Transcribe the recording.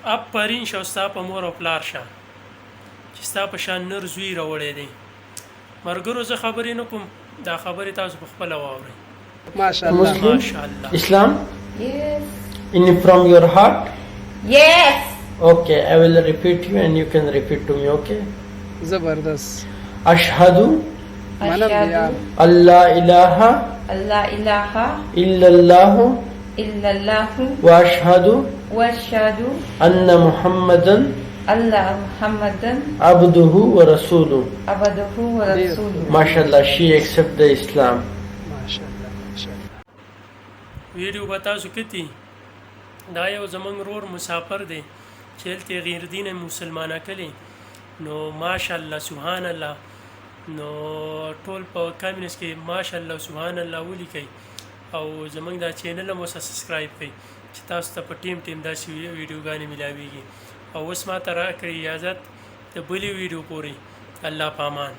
آفرین شه ستا په مور او پلار شه چې ستا په شان نر زوی راوړی دی مرګرو زه خبرې نه کوم دا خبرې تاسو په خپله واورئ MashaAllah. Muslim? ماشاءالله Islam? Yes. From your heart? Yes. Okay, I will repeat you and you can repeat to me, okay? Zabardast. Ashhadu Manam Ashhadu yaar. an la ilaha Allah ilaha illallah illallahu wa ashhadu wa ashhadu anna Muhammadan Allah Muhammadan abduhu wa rasuluhu. abduhu wa rasuluhu. MashaAllah, she accept the Islam. MashaAllah. MashaAllah. ویډیو به تاسو کتي دا یو زمونږ رور مسافر دی چې هلته یې غیر دینه مسلمانه کړي نو ماشاءالله سبحان الله نو ټول په کامنټس کې ماشاءالله سبحان الله ولیکئ او زمونږ دا چینل هم سبسکرایب کړئ چې تاسو ته په ټیم داسې ویډیوګانې ملاویږي او اوس ما ته راکړئ اجازت د بلې ویډیو پورې الله پامان